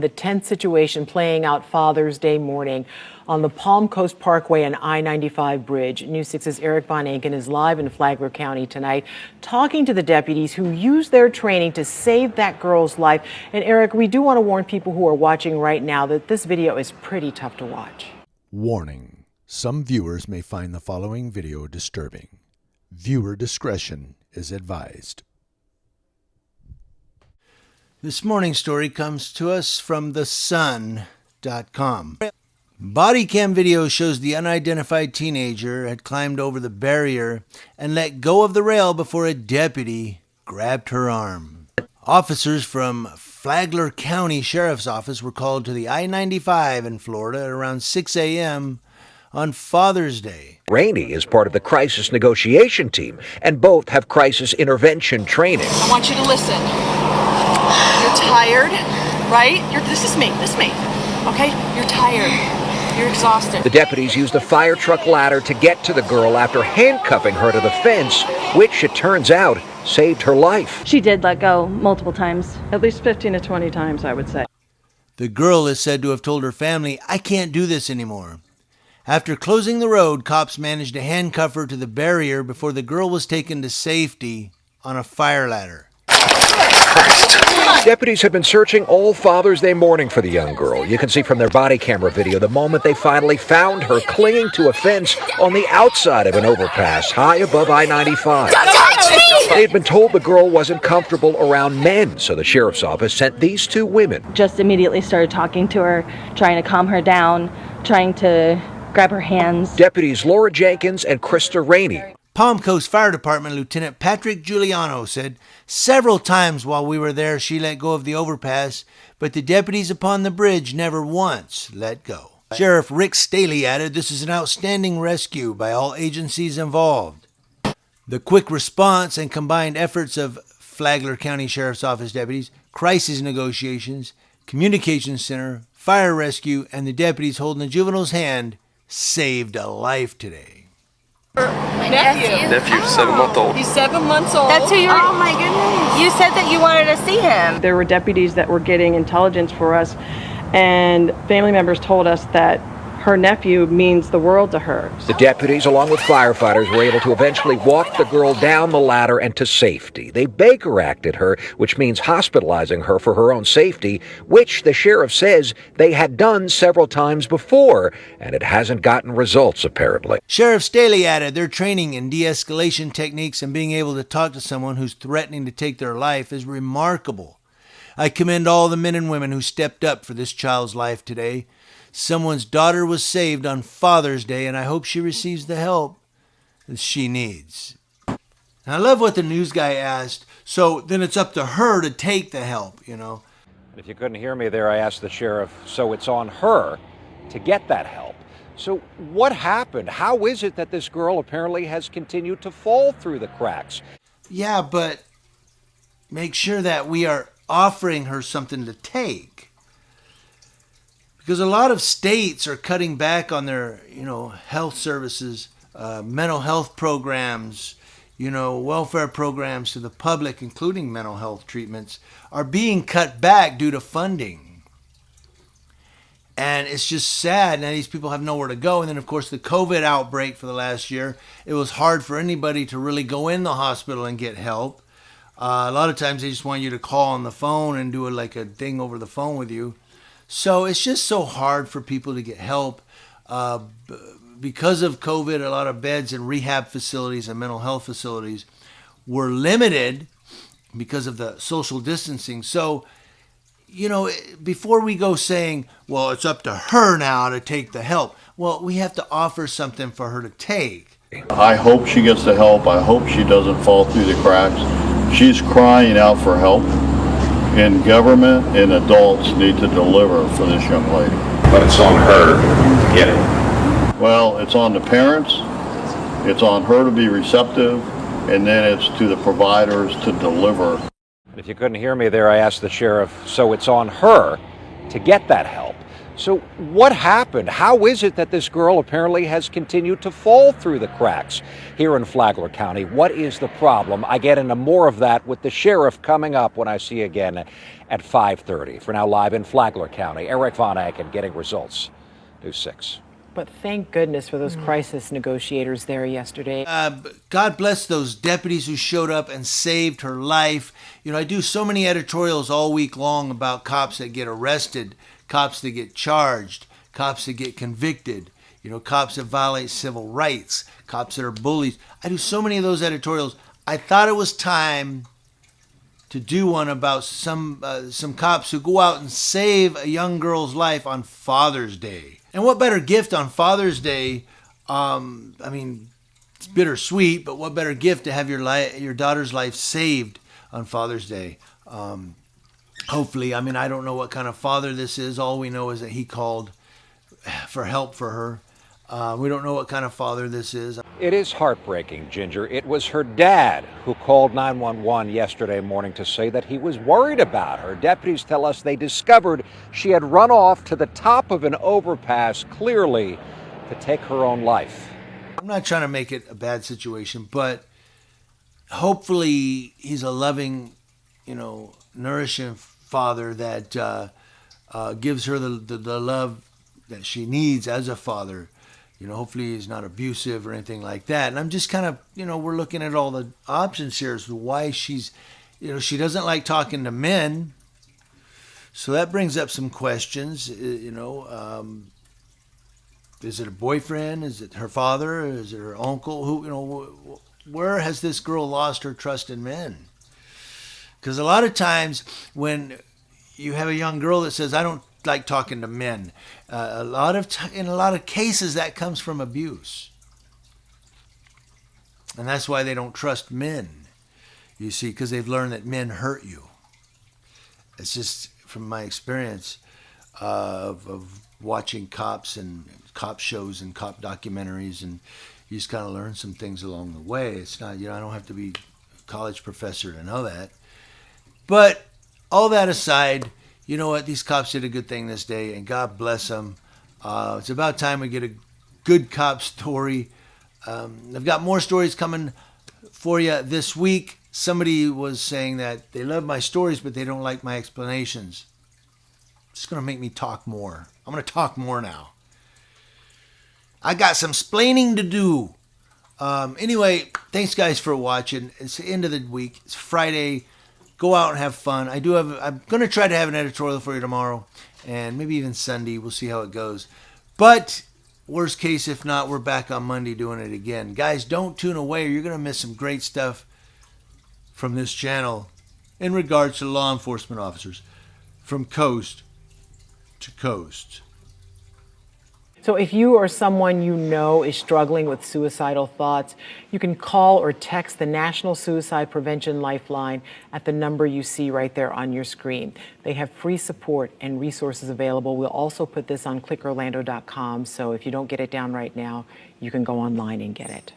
the tense situation playing out Father's Day morning on the Palm Coast Parkway and I-95 bridge. News 6's Eric Von Anken is live in Flagler County tonight, talking to the deputies who used their training to save that girl's life. And Eric, we do want to warn people who are watching right now that this video is pretty tough to watch. Warning: some viewers may find the following video disturbing. Viewer discretion is advised. This morning's story comes to us from thesun.com. Body cam video shows the unidentified teenager had climbed over the barrier and let go of the rail before a deputy grabbed her arm. Officers from Flagler County Sheriff's Office were called to the I-95 in Florida at around 6 a.m. on Father's Day. Rainey is part of the crisis negotiation team, and both have crisis intervention training. I want you to listen. You're tired, right? This is me, okay? You're tired. You're exhausted. The deputies used a fire truck ladder to get to the girl after handcuffing her to the fence, which, it turns out, saved her life. She did let go multiple times. At least 15 to 20 times, I would say. The girl is said to have told her family, "I can't do this anymore." After closing the road, cops managed to handcuff her to the barrier before the girl was taken to safety on a fire ladder. Deputies have been searching all Father's Day morning for the young girl. You can see from their body camera video the moment they finally found her clinging to a fence on the outside of an overpass high above I-95. They had been told the girl wasn't comfortable around men, so the sheriff's office sent these two women. Just immediately started talking to her, trying to calm her down, trying to grab her hands. Deputies Laura Jenkins and Krista Rainey. Palm Coast Fire Department Lieutenant Patrick Giuliano said, "Several times while we were there, she let go of the overpass, but the deputies upon the bridge never once let go." Sheriff Rick Staley added, "This is an outstanding rescue by all agencies involved." The quick response and combined efforts of Flagler County Sheriff's Office deputies, crisis negotiations, communications center, fire rescue, and the deputies holding the juvenile's hand saved a life today. Nephew, 7 months old. He's 7 months old. That's who you're. Oh my goodness. You said that you wanted to see him. There were deputies that were getting intelligence for us, and family members told us that her nephew means the world to her. The deputies, along with firefighters, were able to eventually walk the girl down the ladder and to safety. They Baker Acted her, which means hospitalizing her for her own safety, which the sheriff says they had done several times before, and it hasn't gotten results, apparently. Sheriff Staley added, "Their training in de-escalation techniques and being able to talk to someone who's threatening to take their life is remarkable. I commend all the men and women who stepped up for this child's life today. Someone's daughter was saved on Father's Day, and I hope she receives the help that she needs." And I love what the news guy asked. So then it's up to her to take the help, you know. If you couldn't hear me there, I asked the sheriff, so it's on her to get that help. So what happened? How is it that this girl apparently has continued to fall through the cracks? Yeah, but make sure that we are offering her something to take. Because a lot of states are cutting back on their, health services, mental health programs, welfare programs to the public, including mental health treatments, are being cut back due to funding. And it's just sad. Now these people have nowhere to go. And then, of course, the COVID outbreak for the last year, it was hard for anybody to really go in the hospital and get help. A lot of times they just want you to call on the phone and do a thing over the phone with you. So it's just so hard for people to get help. Because of COVID, a lot of beds in rehab facilities and mental health facilities were limited because of the social distancing. So, before we go saying, well, it's up to her now to take the help, well, we have to offer something for her to take. I hope she gets the help. I hope she doesn't fall through the cracks. She's crying out for help. And government and adults need to deliver for this young lady. But it's on her to get it. Well, it's on the parents, it's on her to be receptive, and then it's to the providers to deliver. If you couldn't hear me there, I asked the sheriff, so it's on her to get that help. So what happened? How is it that this girl apparently has continued to fall through the cracks here in Flagler County? What is the problem? I get into more of that with the sheriff coming up when I see you again at 5:30. For now, live in Flagler County, Eric Von Aken getting results. News 6. But thank goodness for those crisis negotiators there yesterday. God bless those deputies who showed up and saved her life. You know, I do so many editorials all week long about cops that get arrested, cops that get charged, cops that get convicted, you know, cops that violate civil rights, cops that are bullies. I do so many of those editorials. I thought it was time to do one about some cops who go out and save a young girl's life on Father's Day. And what better gift on Father's Day? I mean, it's bittersweet, but what better gift to have your daughter's life saved on Father's Day? Hopefully, I mean, I don't know what kind of father this is. All we know is that he called for help for her. We don't know what kind of father this is. It is heartbreaking, Ginger. It was her dad who called 911 yesterday morning to say that he was worried about her. Deputies tell us they discovered she had run off to the top of an overpass, clearly to take her own life. I'm not trying to make it a bad situation, but hopefully he's a loving, you know, nourishing father that gives her the love that she needs as a father. You know, hopefully he's not abusive or anything like that. And I'm just kind of, you know, we're looking at all the options here as to why she's, you know, she doesn't like talking to men. So that brings up some questions, you know. Is it a boyfriend? Is it her father? Is it her uncle? Who, you know, where has this girl lost her trust in men? Because a lot of times when you have a young girl that says, I don't like talking to men, in a lot of cases that comes from abuse, and that's why they don't trust men. You see, because they've learned that men hurt you. It's just from my experience of watching cops and cop shows and cop documentaries, and you just kind of learn some things along the way. It's not, you know, I don't have to be a college professor to know that. But all that aside, you know what? These cops did a good thing this day, and God bless them. It's about time we get a good cop story. I've got more stories coming for you this week. Somebody was saying that they love my stories, but they don't like my explanations. It's going to make me talk more. I'm going to talk more now. I got some splaining to do. Anyway, thanks guys for watching. It's the end of the week. It's Friday. Go out and have fun. I'm going to try to have an editorial for you tomorrow and maybe even Sunday. We'll see how it goes. But worst case, if not, we're back on Monday doing it again. Guys, don't tune away or you're going to miss some great stuff from this channel in regards to law enforcement officers from coast to coast. So if you or someone you know is struggling with suicidal thoughts, you can call or text the National Suicide Prevention Lifeline at the number you see right there on your screen. They have free support and resources available. We'll also put this on clickorlando.com, so if you don't get it down right now, you can go online and get it.